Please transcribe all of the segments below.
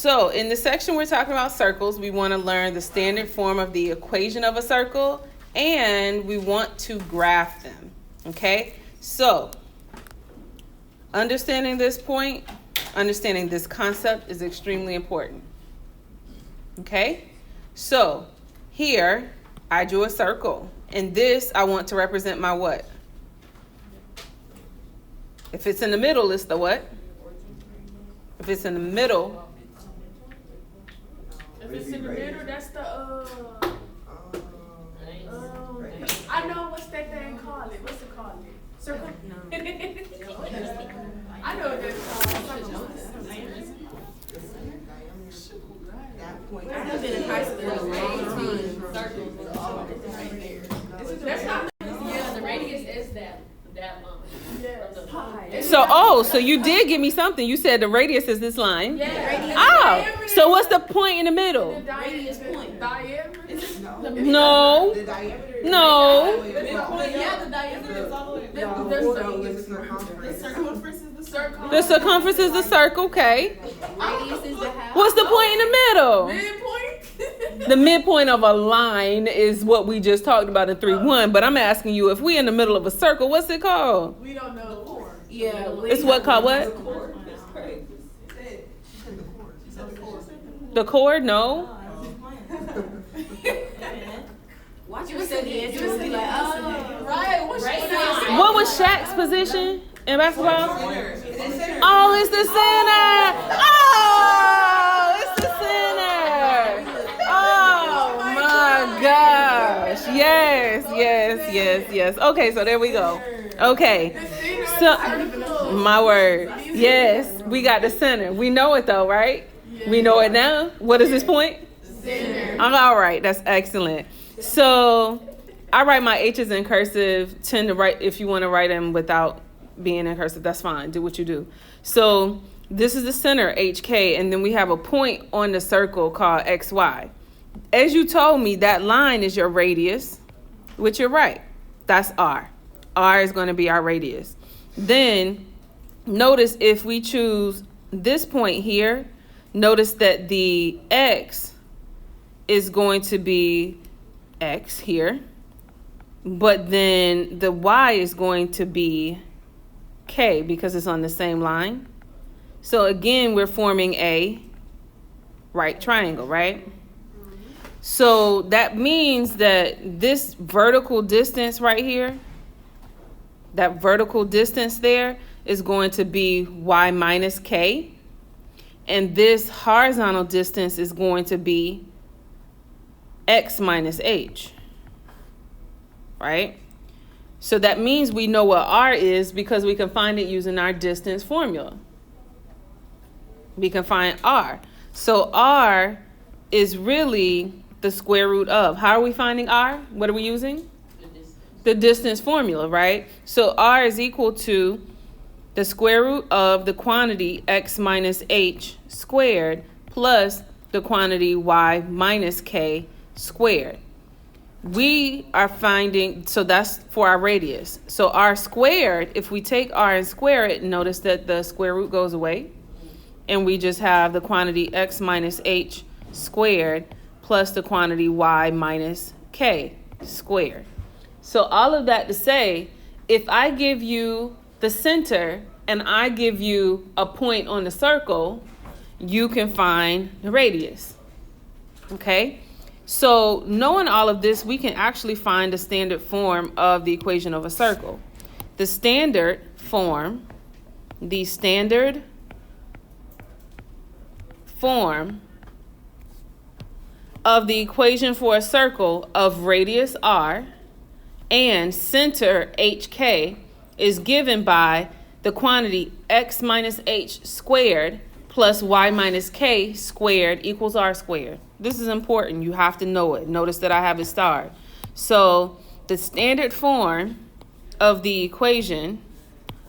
So in the section we're talking about circles, we want to learn the standard form of the equation of a circle, and we want to graph them. Okay? So understanding this point, understanding this concept is extremely important. Okay? So here I drew a circle, and this I want to represent my what? If it's in the middle, it's the what? If it's in the middle. If it's in the middle, that's the I know what's that thing called. What's it called? Circle? No. I know what that's called. That point. I've been in high school. That's not. Yeah, the radius is that line. Yes. So you did give me something. You said the radius is this line. Yeah. Oh, so what's the point in the middle? The radius point. Diameter? No. The diameter. No. Yeah, the diameter is all the way. The circumference. The circumference is the circle, okay. Radius is the half. What's the point in the middle? Midpoint? The midpoint of a line is what we just talked about in 3-1, but I'm asking you, if we're in the middle of a circle, what's it called? We don't know. Yeah. It's what called what? The chord? No. Watch you said the answer would be like, Right. What was Shaq's position in basketball? Oh, it's the center. Oh, it's the center. Oh my gosh. Yes. Okay, so there we go. Okay. So, my word. Yes, we got the center. We know it though, right? We know it now. What is this point? Center. All right, that's excellent. So I write my H's in cursive. Tend to write, if you want to write them without being in cursive, that's fine. Do what you do. So this is the center, HK, and then we have a point on the circle called XY. As you told me, that line is your radius, which you're right. That's R. R is going to be our radius. Then notice if we choose this point here, notice that the X is going to be X here, but then the Y is going to be K because it's on the same line. So again, we're forming a right triangle, right? So that means that this vertical distance right here, that vertical distance there is going to be Y minus K. And this horizontal distance is going to be X minus H, right? So that means we know what R is because we can find it using our distance formula. We can find R. So R is really the square root of. How are we finding R? What are we using? The distance formula, right? So R is equal to the square root of the quantity X minus H squared plus the quantity Y minus K squared. We are finding, so that's for our radius. So R squared, if we take R and square it, notice that the square root goes away. And we just have the quantity X minus H squared plus the quantity Y minus K squared. So all of that to say, if I give you the center and I give you a point on the circle, you can find the radius. Okay? So knowing all of this, we can actually find the standard form of the equation of a circle. The standard form of the equation for a circle of radius R and center HK is given by the quantity X minus H squared plus Y minus K squared equals R squared. This is important. You have to know it. Notice that I have it starred. So the standard form of the equation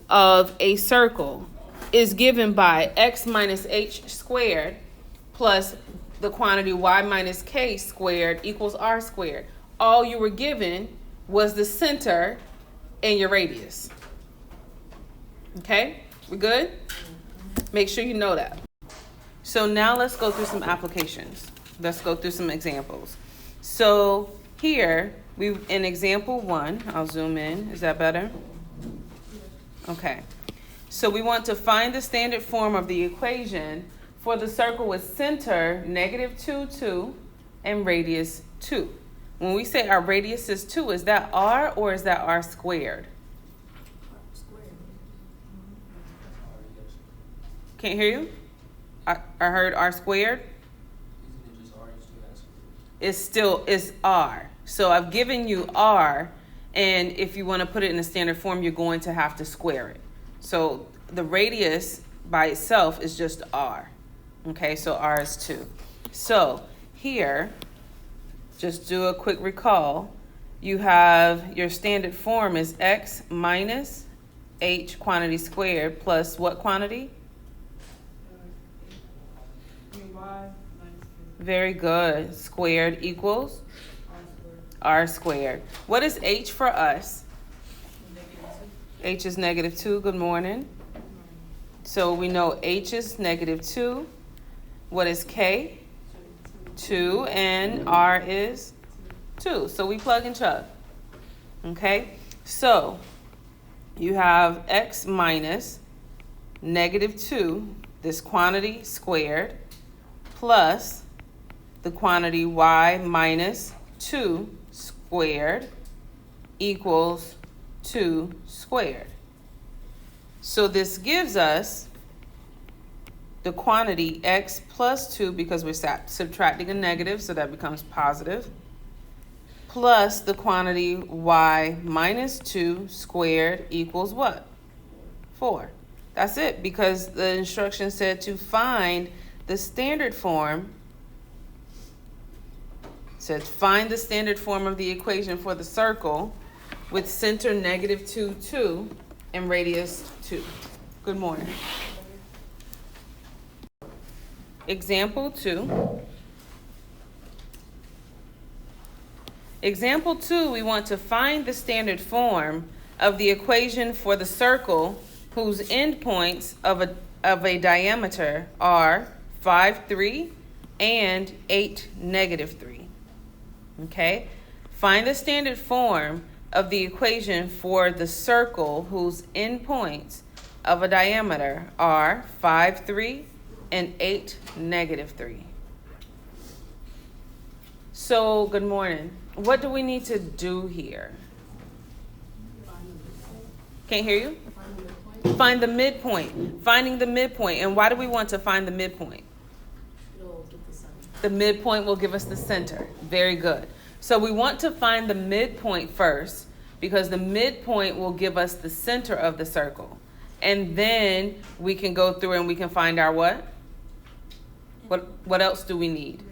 of a circle is given by X minus H squared plus the quantity Y minus K squared equals R squared. All you were given was the center and your radius. Okay? We good? Make sure you know that. So now let's go through some applications. Let's go through some examples. So here, in example 1, I'll zoom in. Is that better? Okay. So we want to find the standard form of the equation for the circle with center -2, 2, and radius 2. When we say our radius is 2, is that r or is that r squared? Can't hear you? I heard r squared. It's r. So I've given you r, and if you want to put it in a standard form, you're going to have to square it. So the radius by itself is just r. Okay, so r is 2. So here, just do a quick recall. You have your standard form is x minus h quantity squared plus what quantity? Very good. Squared equals? R squared. What is h for us? H is -2. Good morning. So we know h is -2. What is k? 2. And r is 2. So we plug and chug. Okay? So you have x minus -2, this quantity squared, plus the quantity y minus 2 squared equals 2 squared. So this gives us the quantity x plus 2, because we're subtracting a negative, so that becomes positive, plus the quantity y minus 2 squared equals what? 4. That's it, because the instruction said to find the standard form. Said find the standard form of the equation for the circle with center -2, 2 and radius 2. Good morning. Example 2. Example 2, we want to find the standard form of the equation for the circle whose endpoints of a diameter are 5, 3 and 8, -3. Okay? Find the standard form of the equation for the circle whose endpoints of a diameter are 5, 3 and 8, -3. So, good morning. What do we need to do here? Can't hear you? Find the midpoint. Finding the midpoint. And why do we want to find the midpoint? The midpoint will give us the center. Very good. So we want to find the midpoint first, because the midpoint will give us the center of the circle. And then we can go through and we can find our what? What else do we need?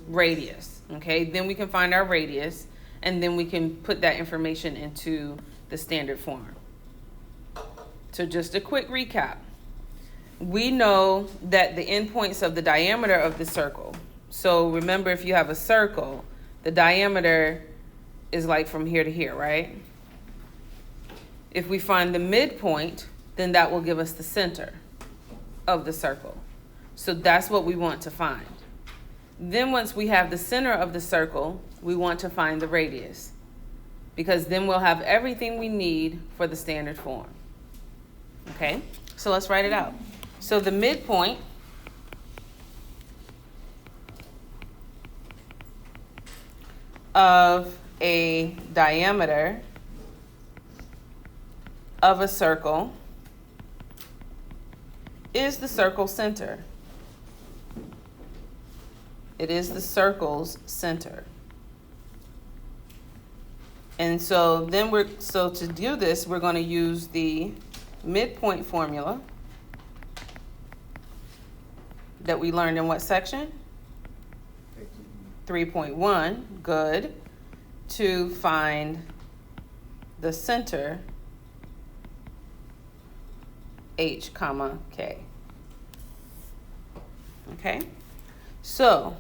Radius. Okay, then we can find our radius, and then we can put that information into the standard form. So just a quick recap. We know that the endpoints of the diameter of the circle. So remember, if you have a circle, the diameter is like from here to here, right? If we find the midpoint, then that will give us the center of the circle. So that's what we want to find. Then once we have the center of the circle, we want to find the radius, because then we'll have everything we need for the standard form. Okay, so let's write it out. So the midpoint of a diameter of a circle is the circle center. It is the circle's center. And so then to do this, we're going to use the midpoint formula that we learned in what section? 3.1, good, to find the center h, k. Okay, so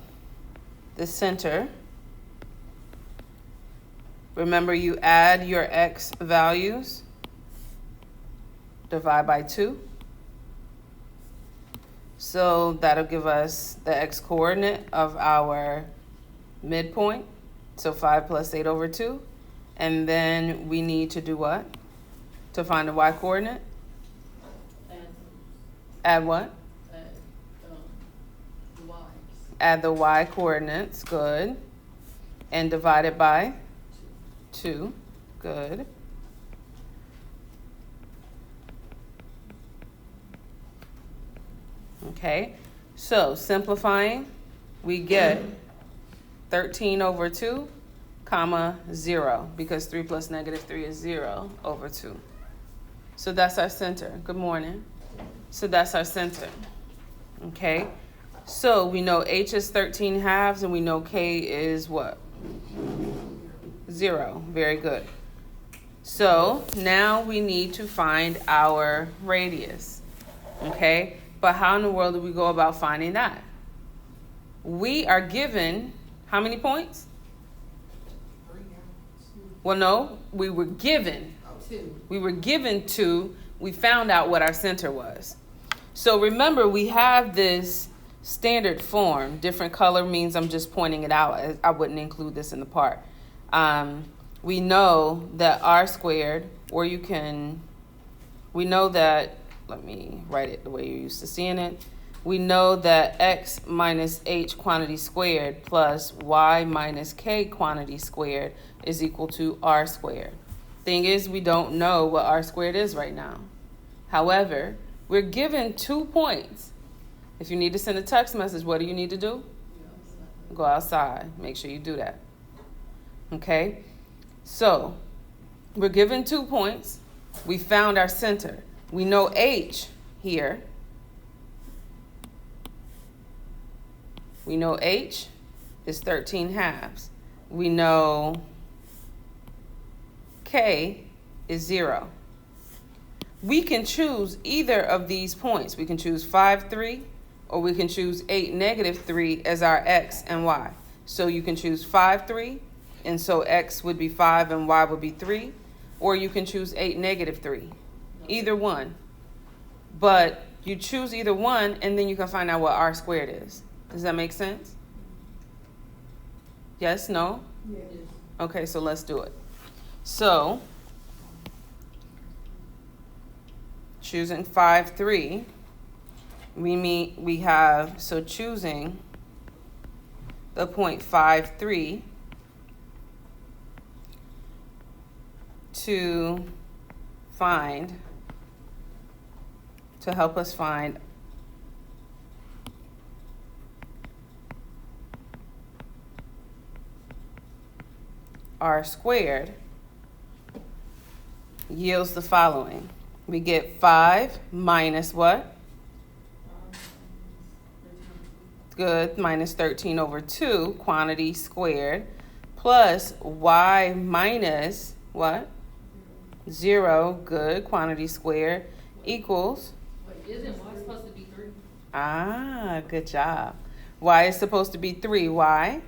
the center, remember you add your x values, divide by 2. So that'll give us the x-coordinate of our midpoint. So 5 plus 8 over 2. And then we need to do what? To find the y-coordinate? Add what? The Y's. Add the y-coordinates. Good. And divide it by 2. Good. Okay, so simplifying, we get 13 over 2, comma 0, because 3 plus negative 3 is 0 over 2. So that's our center. Good morning. So that's our center. Okay, so we know h is 13 halves, and we know k is what? 0. Very good. So now we need to find our radius. Okay? But how in the world do we go about finding that? We are given how many points? 3. Well, no, we were given. 2. We were given 2. We found out what our center was. So remember, we have this standard form. Different color means I'm just pointing it out. I wouldn't include this in the part. We know that r squared, or we know that, let me write it the way you're used to seeing it. We know that x minus h quantity squared plus y minus k quantity squared is equal to r squared. Thing is, we don't know what r squared is right now. However, we're given 2 points. If you need to send a text message, what do you need to do? Go outside. Make sure you do that. Okay? So, we're given 2 points. We found our center. We know h here. We know h is 13 halves. We know k is 0. We can choose either of these points. We can choose 5, 3, or we can choose 8, negative 3 as our x and y. So you can choose 5, 3, and so x would be 5 and y would be 3. Or you can choose 8, negative 3. Either one. But you choose either one, and then you can find out what r squared is. Does that make sense? Yes? No? Yes. Okay, so let's do it. So, choosing 5, 3, choosing the point 5, 3 to help us find r squared yields the following. We get 5 minus what? Good, minus 13 over 2, quantity squared, plus y minus what? 0, good, quantity squared, equals? Wait, isn't y supposed to be 3? Ah, good job. Y is supposed to be 3. Why?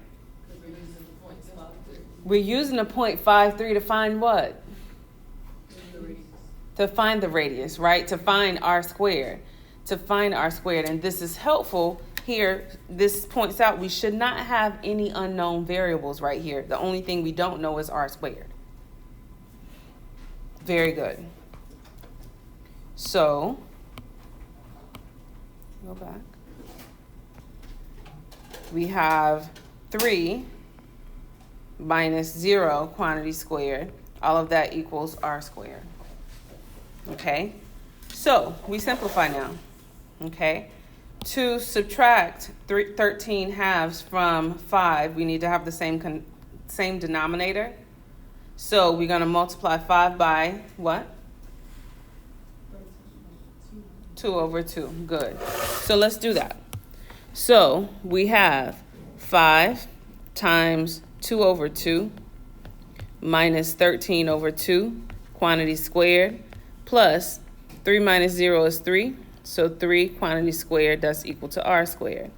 Because we're using the points 5, 3. We're using a point 5, 3 to find what? The radius. To find the radius, right? To find r squared. To find r squared. And this is helpful here. This points out we should not have any unknown variables right here. The only thing we don't know is r squared. Very good. So, go back. We have 3 minus 0 quantity squared. All of that equals r squared. Okay? So, we simplify now. Okay? To subtract 13 halves from 5, we need to have the same denominator. So, we're going to multiply 5 by what? 2 over 2. Good. So, let's do that. So, we have 5 times 2 over 2 minus 13 over 2, quantity squared, plus 3 minus 0 is 3. So 3 quantity squared, that's equal to r squared.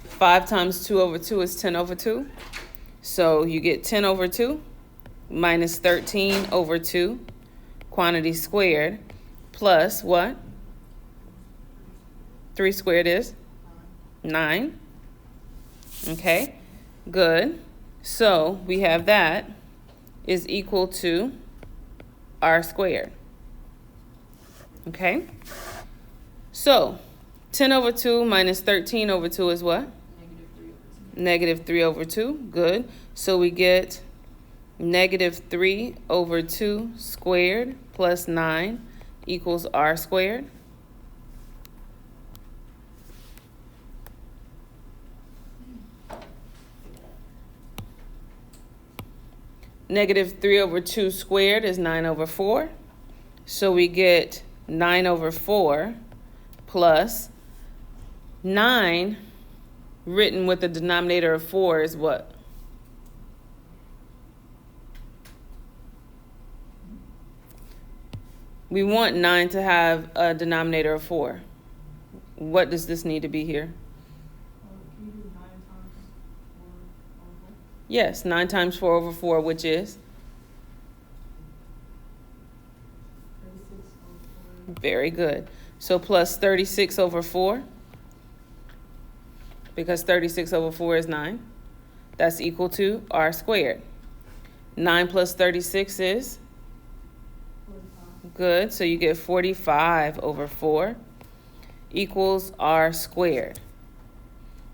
5 times 2 over 2 is 10 over 2. So you get 10 over 2 minus 13 over 2, quantity squared, plus what? 3 squared is 9. Okay, good. So we have that is equal to r squared. Okay, so 10 over 2 minus 13 over 2 is what? Negative 3 over 2. Negative 3 over 2. Good. So we get negative 3 over 2 squared plus 9 equals r squared. Negative 3 over 2 squared is 9 over 4. So we get 9 over 4 plus 9 written with the denominator of 4 is what? We want 9 to have a denominator of 4. What does this need to be here? Can you do 9 times 4 over 4? Yes, 9 times 4 over 4, which is? 36 over 4. Very good. So plus 36 over 4, because 36 over 4 is 9. That's equal to r squared. 9 plus 36 is? 45. Good. So you get 45 over 4 equals r squared.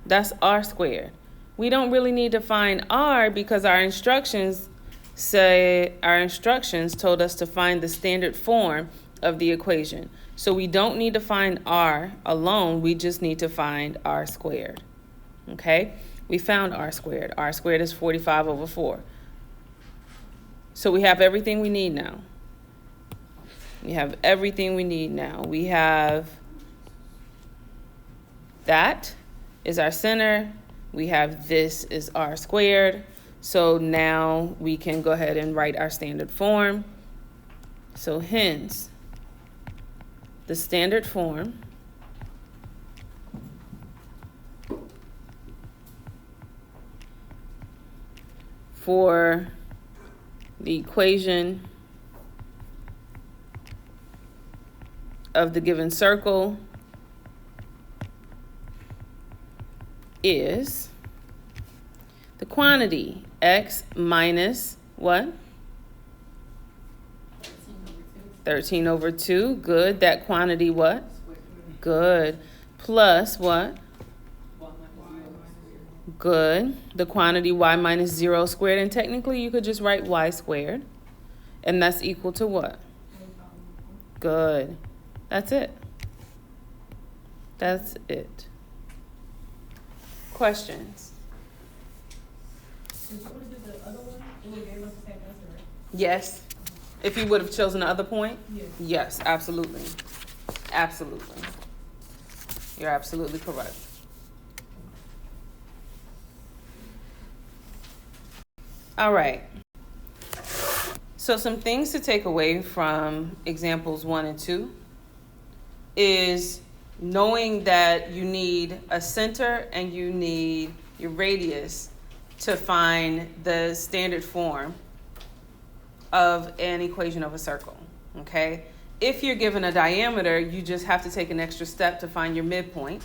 That's r squared. We don't really need to find r because our instructions told us to find the standard form of the equation. So we don't need to find r alone. We just need to find r squared. Okay? We found r squared. R squared is 45 over 4. So we have everything we need now. We have everything we need now. We have that is our center. We have this is r squared. So now we can go ahead and write our standard form. So hence, the standard form for the equation of the given circle is the quantity x minus what? 13 over 2. Good. That quantity what? Good. Plus what? Good. The quantity y minus 0 squared. And technically you could just write y squared. And that's equal to what? Good. That's it. That's it. Questions? If you would have did the other one, it would have gave us the same answer, right? Yes. If you would have chosen the other point? Yes. Yes, absolutely. Absolutely. You're absolutely correct. All right. So some things to take away from examples 1 and 2 is knowing that you need a center and you need your radius to find the standard form of an equation of a circle, okay? If you're given a diameter, you just have to take an extra step to find your midpoint,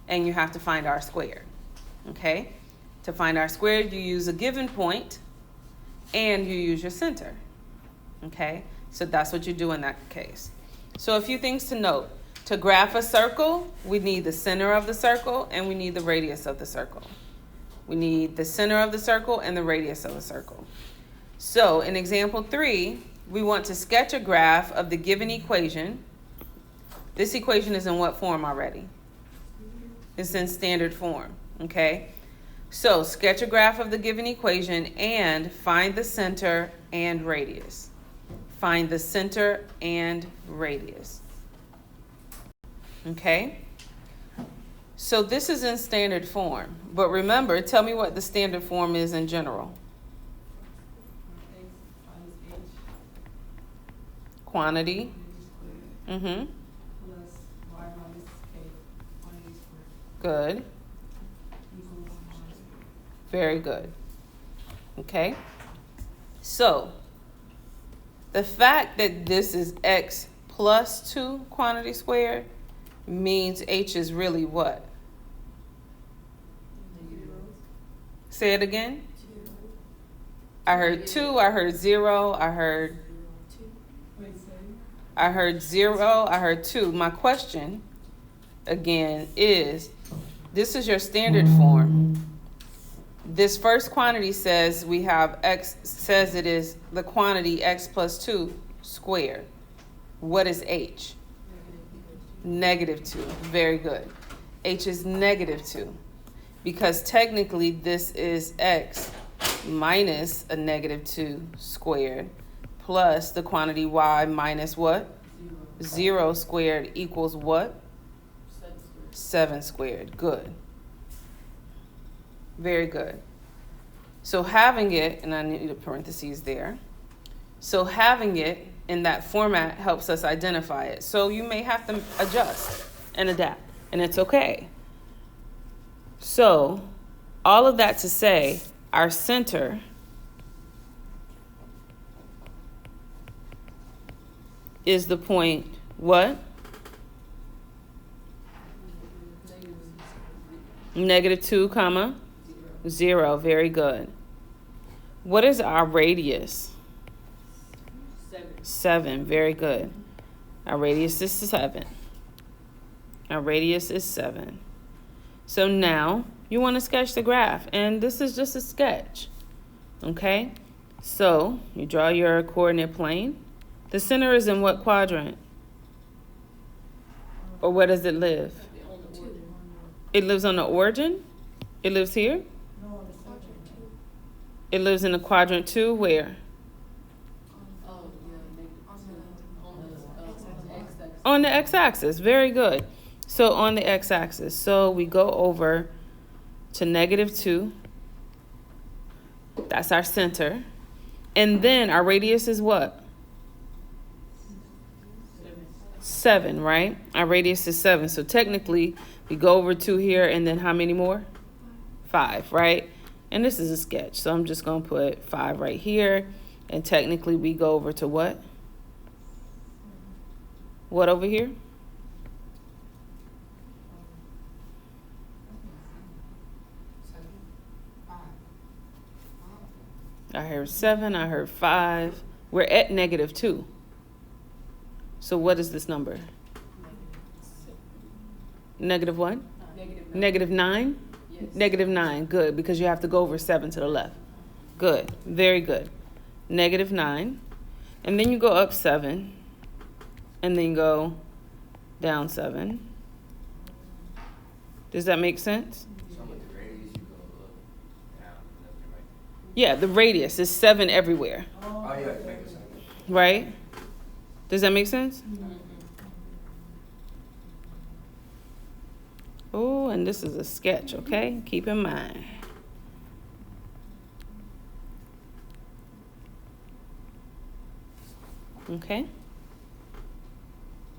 and you have to find r squared, okay? To find r squared, you use a given point, and you use your center, okay? So that's what you do in that case. So a few things to note. To graph a circle, we need the center of the circle, and we need the radius of the circle. We need the center of the circle and the radius of the circle. So in example 3, we want to sketch a graph of the given equation. This equation is in what form already? It's in standard form, okay? So sketch a graph of the given equation and find the center and radius. Find the center and radius. Okay? So this is in standard form. But remember, tell me what the standard form is in general. X minus h Quantity. squared Mm-hmm. plus y minus k quantity squared Good. equals y squared. Very good. Okay? So, the fact that this is x plus 2 quantity squared means h is really what? Say it again. I heard 2, I heard 0, I heard 0, I heard 2. My question, again, is this is your standard form. This first quantity says we have x, says it is the quantity x plus 2 squared. What is h? Negative 2. Very good. H is negative 2. Because technically this is x minus a negative 2 squared plus the quantity y minus what? 0 squared equals what? 7 squared. Good. Very good. So having it, and I need a parentheses there. So having it in that format helps us identify it. So you may have to adjust and adapt, and it's okay. So all of that to say, our center is the point, what? Negative 2, comma, 0. Very good. What is our radius? 7. Very good. Our radius is 7. Our radius is 7. So now you want to sketch the graph, and this is just a sketch. Okay? So you draw your coordinate plane. The center is in what quadrant? Or where does it live? It lives on the origin? It lives here? It lives in the quadrant 2, where? On the x-axis. Very good. So on the x-axis. So we go over to negative 2. That's our center. And then our radius is what? 7, right? Our radius is 7. So technically, we go over 2 here, and then how many more? 5, right? And this is a sketch, so I'm just going to put 5 right here. And technically, we go over to what? What over here? I heard 7, I heard 5. We're at negative 2. So what is this number? Negative what? Negative 9? Yes. Negative 9, good, because you have to go over 7 to the left. Good, very good. Negative 9. And then you go up 7. And then go down 7. Does that make sense? So with the radius, you go up, down, left and right. Yeah, the radius is 7 everywhere. Oh, yeah, it makes sense. Right? Does that make sense? Oh, and this is a sketch, okay? Keep in mind. Okay?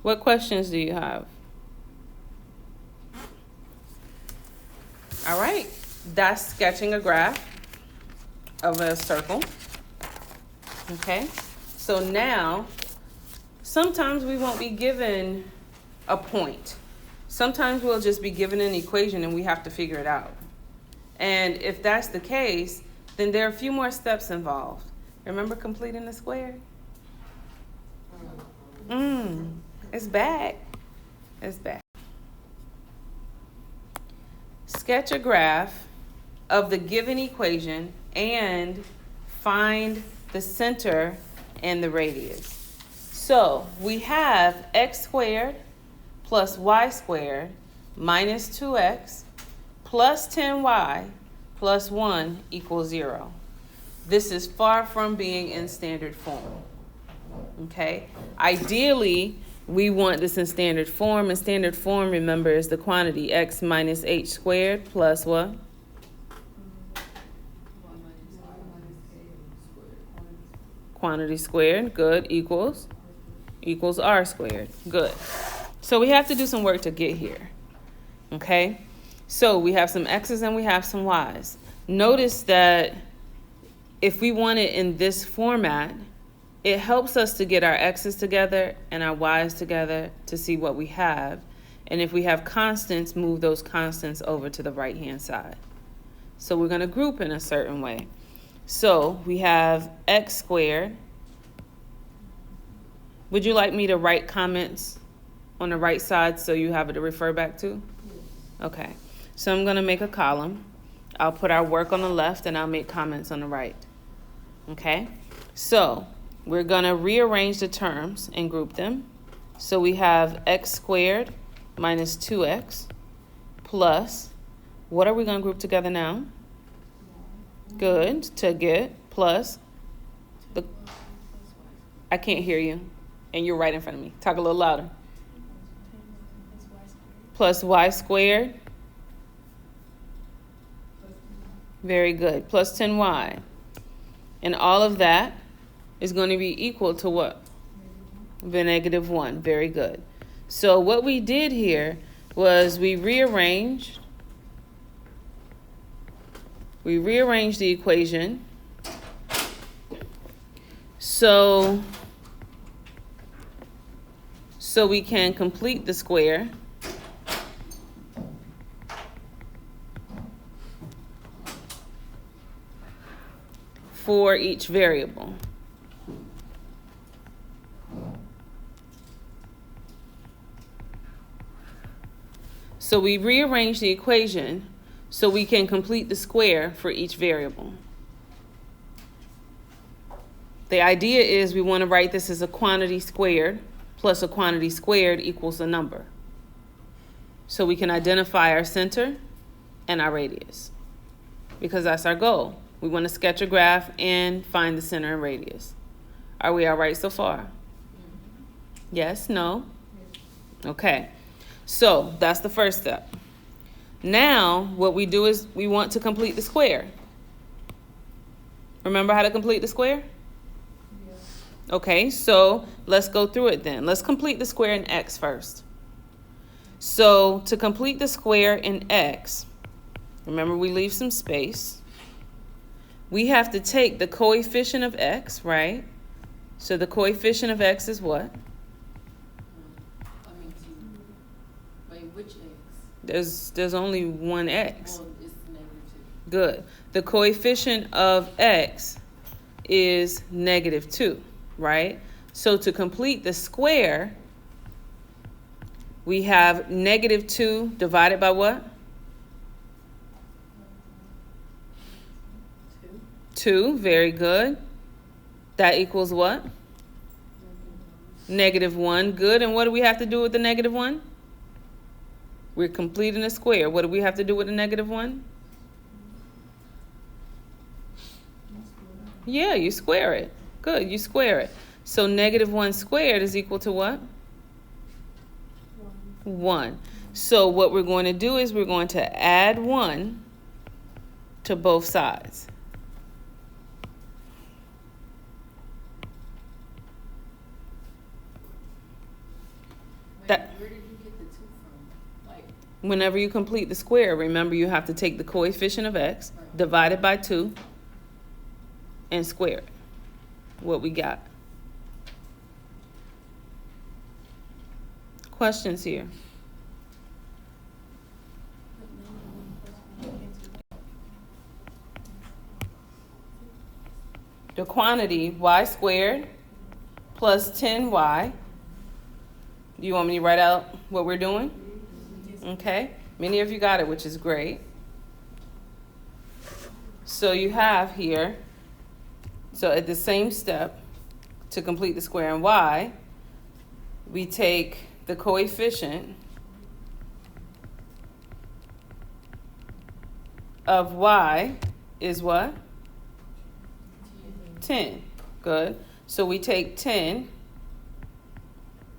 What questions do you have? All right, that's sketching a graph of a circle. Okay, so now, sometimes we won't be given a point. Sometimes we'll just be given an equation and we have to figure it out. And if that's the case, then there are a few more steps involved. Remember completing the square? It's back. It's back. Sketch a graph of the given equation and find the center and the radius. So we have x squared plus y squared minus 2x plus 10y plus 1 equals 0. This is far from being in standard form. Okay? Ideally, we want this in standard form. And standard form, remember, is the quantity x minus h squared plus what? Quantity squared, good, equals r squared, good. So we have to do some work to get here, okay? So we have some x's and we have some y's. Notice that if we want it in this format, it helps us to get our x's together and our y's together to see what we have. And if we have constants, move those constants over to the right-hand side. So we're going to group in a certain way. So we have x squared. Would you like me to write comments on the right side so you have it to refer back to? Okay. So I'm going to make a column. I'll put our work on the left and I'll make comments on the right. Okay? So we're going to rearrange the terms and group them. So we have x squared minus 2x plus, what are we going to group together now? Good, to get plus, I can't hear you, and you're right in front of me. Talk a little louder. Plus y squared. Very good. Plus 10y. And all of that is going to be equal to what? The negative 1. Very good. So what we did here was we rearranged the equation so we can complete the square for each variable. So we rearrange the equation so we can complete the square for each variable. The idea is we want to write this as a quantity squared plus a quantity squared equals a number. So we can identify our center and our radius, because that's our goal. We want to sketch a graph and find the center and radius. Are we all right so far? Yes? No? Okay. So that's the first step. Now what we do is we want to complete the square. Remember how to complete the square? Okay, so let's go through it then. Let's complete the square in x first. So to complete the square in x, remember we leave some space. We have to take the coefficient of x, right? So the coefficient of x is what? Which x? There's only one x. Well, it's -2. Good. The coefficient of x is -2, right? So to complete the square, we have -2 divided by what? 2. Very good. That equals what? -1. Good. And what do we have to do with the -1? We're completing a square. What do we have to do with the -1? Yeah, you square it. Good, you square it. So -1 squared is equal to what? 1. So what we're going to do is we're going to add 1 to both sides. Where did you get the 2 from? Like, whenever you complete the square, remember you have to take the coefficient of x, divide it by 2, and square it. What we got. Questions here? The quantity y squared plus 10y. Do you want me to write out what we're doing? Okay. Many of you got it, which is great. So you have here, so at the same step, to complete the square in y, we take the coefficient of y is what? 10. Good. So we take 10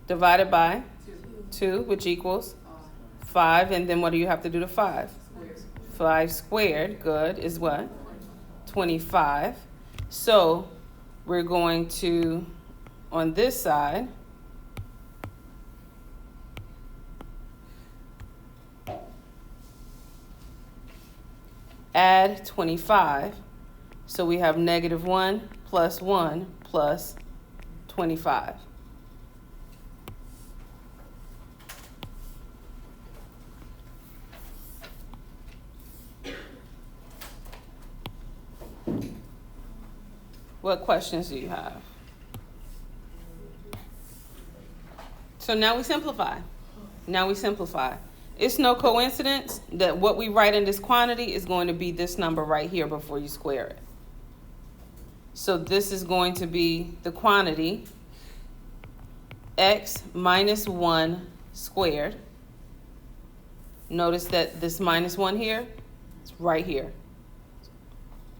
divided by 2, which equals 5. And then what do you have to do to 5? 5 squared, good, is what? 25. So we're going to, on this side, add 25. So we have -1 plus 1 plus 25. What questions do you have? So now we simplify. It's no coincidence that what we write in this quantity is going to be this number right here before you square it. So this is going to be the quantity x minus 1 squared. Notice that this minus 1 here, it's right here.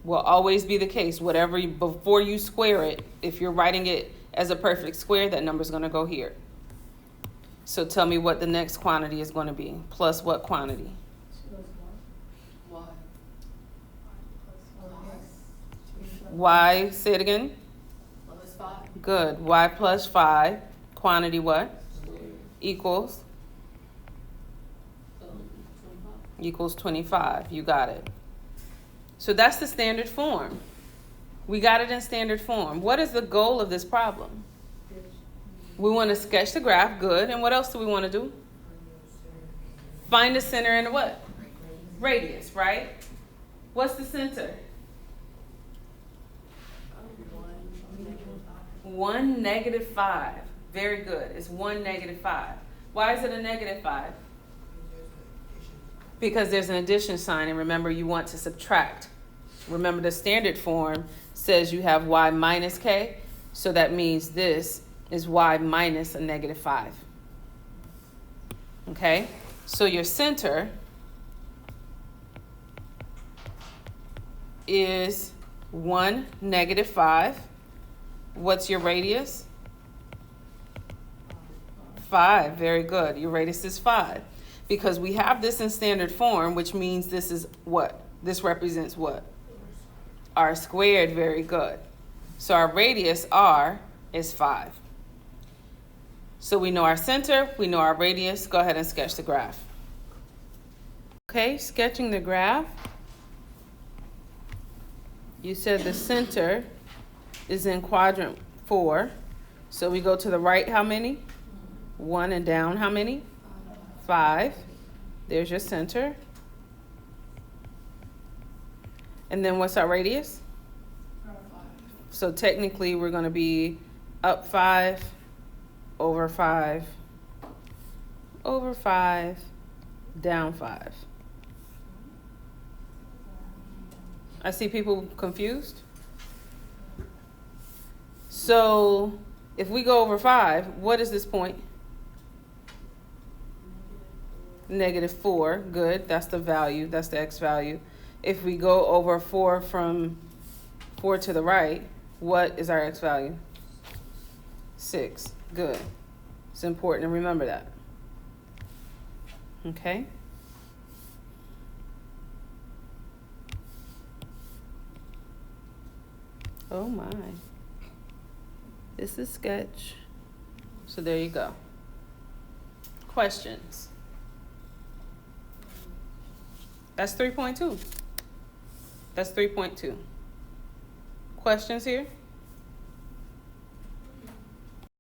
Will always be the case. Before you square it, if you're writing it as a perfect square, that number's going to go here. So tell me what the next quantity is going to be. Plus what quantity? Y. Y, say it again. Plus 5. Good. Y plus 5. Quantity what? Equals? 25. Equals 25. You got it. So that's the standard form. We got it in standard form. What is the goal of this problem? We want to sketch the graph. Good. And what else do we want to do? Find the center and the what? Radius, right? What's the center? 1, negative 5. Very good. It's 1, negative 5. Why is it a negative 5? Because there's an addition sign, and remember, you want to subtract. Remember, the standard form says you have y minus k, so that means this is y minus a negative 5. Okay? So your center is 1, negative 5. What's your radius? 5. Very good. Your radius is 5. Because we have this in standard form, which means this is what? This represents what? R squared. Very good. So our radius, R, is 5. So we know our center, we know our radius. Go ahead and sketch the graph. Okay, sketching the graph. You said the center is in quadrant 4. So we go to the right how many? 1 and down how many? 5. There's your center. And then what's our radius? 5. So technically we're going to be up 5, over 5, over 5, down 5. I see people confused. So if we go over 5, what is this point? Negative 4. Good. That's the value. That's the x value. If we go over 4 from 4 to the right, what is our x value? 6. Good. It's important to remember that. Okay. Oh my. This is sketch. So there you go. Questions? That's 3.2. That's 3.2. Questions here?